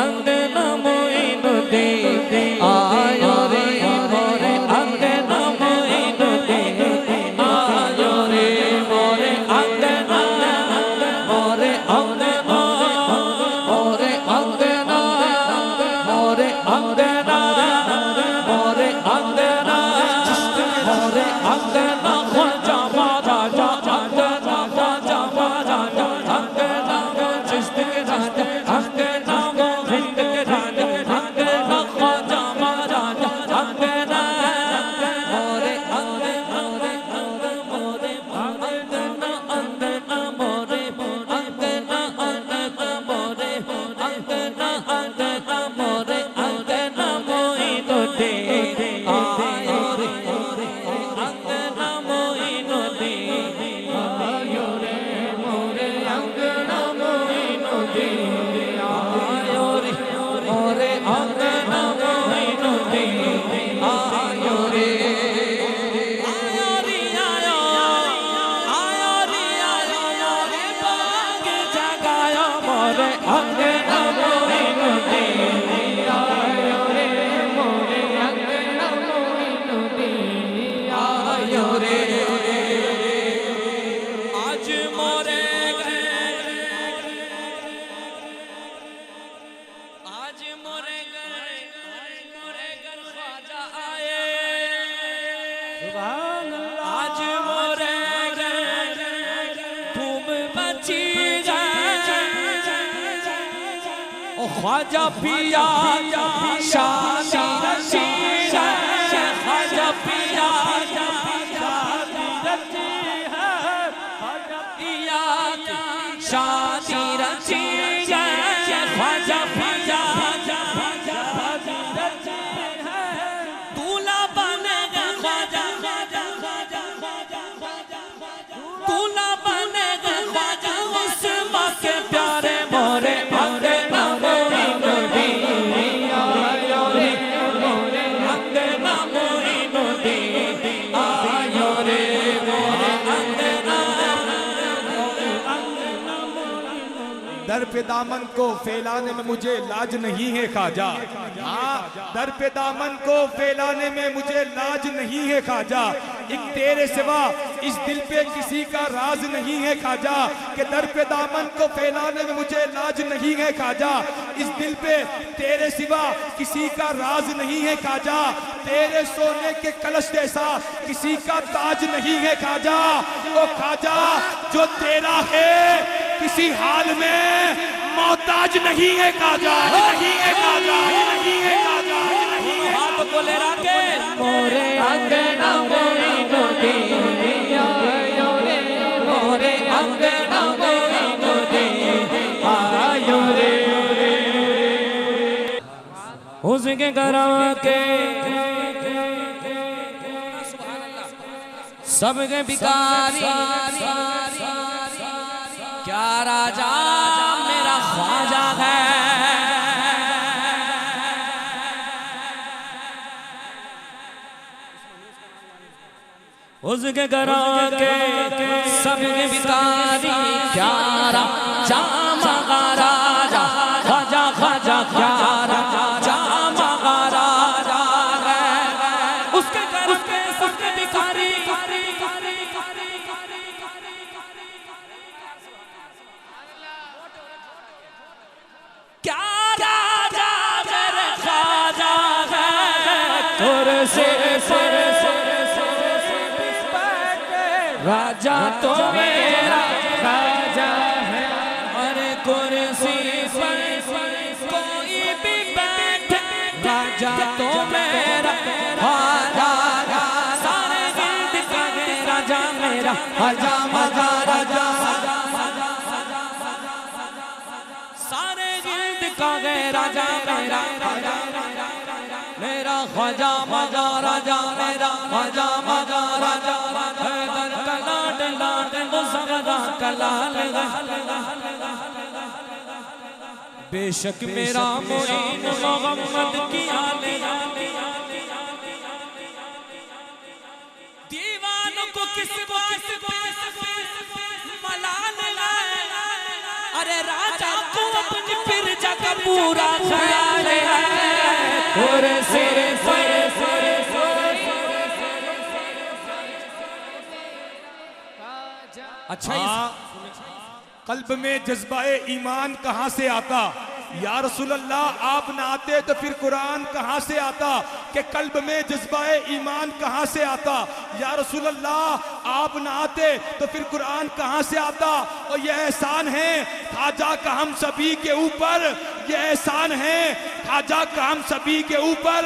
अंगना मोइनुद्दीन आयो रे मोरे अंगना मोइनुद्दीन आयो रे मोरे अंगना मोरे अंगना मोरे अंगना मोरे अंगना मोरे अंगना मोरे अंगना ख्वाजा महाराजा अंगना ख्वाजा महाराजा अंगना चिश्त के राजा अंगना हिंद के राजा अंगना ख्वाजा महाराजा अंगना मोरे अंगना मोरे मोरे अंगना अंगना मोरे अंगना अंगना मोरे अंगना अंगना मोरे अंगना मोइनुद्दीन आयो रे अंगना मोइनुद्दीन आयो रे मोरे अंगना मोइनुद्दीन आयो रे मोरे अंगना मोइनुद्दीन आयो रे आयो रे आयो आयो रे आयो मोरे बाग जगायो मोरे अंगना मोइनुद्दीन आयो रे मोरे अंगना मोइनुद्दीन आयो रे आज मोरे आज मोरे घर ख्वाजा आए सुभान अल्लाह आज मोरे घर धूम मची जाए ओ ख्वाजा पिया शादी रची है ख्वाजा पिया शादी रची है ख्वाजा पिया शादी रची है ख्वाजा पिया शादी रची है दूल्हा बनेगा ख्वाजा दूल्हा बनेगा ख्वाजा उस माँ के प्यारे मोरे अंगना मोइनुद्दीन आयो रे मोरे अंगना मोइनुद्दीन आयो रे मोरे अंगना दर पे दामन को फैलाने में मुझे लाज नहीं है ख्वाजा। हाँ, दर पे दामन को फैलाने में मुझे लाज नहीं है ख्वाजा। एक तेरे सिवा इस दिल पे किसी का राज नहीं है ख्वाजा। कि दर पे दामन को फैलाने में मुझे लाज नहीं है ख्वाजा। इस दिल पे तेरे सिवा किसी का राज नहीं है ख्वाजा। तेरे सोने के कलश जैसा किसी का ताज नहीं है ख्वाजा। ओ ख्वाजा जो तेरा है किसी हाल में मोहताज नहीं है ख्वाजा, नहीं है ख्वाजा, नहीं है ख्वाजा, नहीं है। हाथ को ले रखे मोरे अंगना मोइनुद्दीन आयो रे मोरे अंगना मोइनुद्दीन आयो रे उसके करा के सबके भिखारी क्या राजा मेरा ख्वाजा है उसके घरों के सबके भिखारी क्या राजा महाराजा ख्वाजा ख्वाजा क्या राजा महाराजा है उसके घरों के सबके भिखारी क्या राजा मेरे ख्वाजा है कुर्सी पर राजा तो मेरा ख्वाजा है अरे कुर्सी पर कोई भी बैठे राजा तो मेरा ख्वाजा सारे गिल्ड का राजा मेरा ख्वाजा मजा राजा सारे गिल्ड का राजा मेरा मेरा ख्वाजा मजा राजा मेरा ख्वाजा मजा राजा बेशक मेरा मोइन मोहम्मद की आले दीवानों को किस बात पे मलाल लाए अरे राजा को अपनी फिर जगह पूरा ख्याल है कुर्सी पर। अच्छा कल्ब में जज्बाए ईमान कहाँ से आता? या रसूल अल्लाह आप ना आते तो फिर कुरान कहाँ से आता? कि कल्ब में जज्बाए ईमान कहाँ से आता? या रसूल अल्लाह आप ना आते तो फिर कुरान कहाँ से आता? और यह एहसान है ख्वाजा का हम सभी के ऊपर, यह एहसान है ख्वाजा का हम सभी के ऊपर,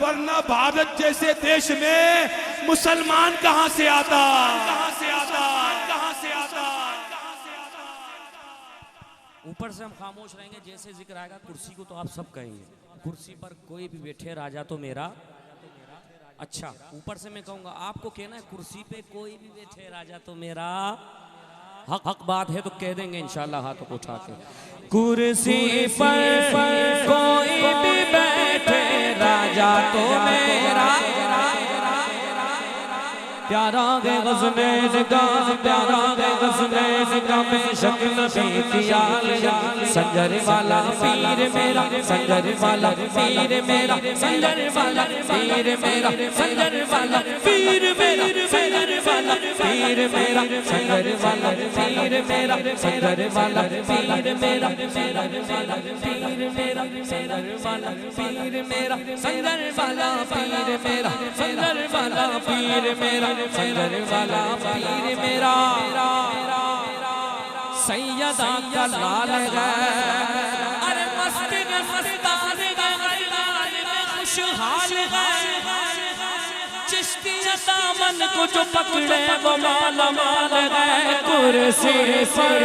वरना भारत जैसे देश में मुसलमान कहाँ से आता? कहाँ से आता? कहाँ से आता? ऊपर से हम खामोश रहेंगे, जैसे जिक्र आएगा कुर्सी को तो आप सब कहेंगे कुर्सी पर कोई भी बैठे राजा तो मेरा। अच्छा ऊपर से मैं कहूंगा, आपको कहना है कुर्सी पे कोई भी बैठे राजा तो मेरा। हक बात है तो कह देंगे इंशाल्लाह हाथों को उठा के। कुर्सी पर कोई भी बैठे राजा तो मेरा। प्यारा गे गज़ने निगाह, प्यारा गे गज़ने निगाह में शक्ल बेखियाल, संजर वाला पीर मेरा, संजर वाला पीर मेरा, संजर वाला पीर मेरा, संजर वाला पीर मेरा, संजर वाला पीर मेरा, संजर वाला पीर मेरा, संजर वाला पीर मेरा, संजर वाला पीर मेरा, संजर वाला पीर मेरा, संजर वाला पीर मेरा, संजर वाला पीर मेरा, संजर वाला पीर मेरा। सैयदा का लाल है, अरे मस्त मस्तान खुशहाल है, चिश्तिया दामन को जो पकड़े वो माला माल है। कुर्सी पर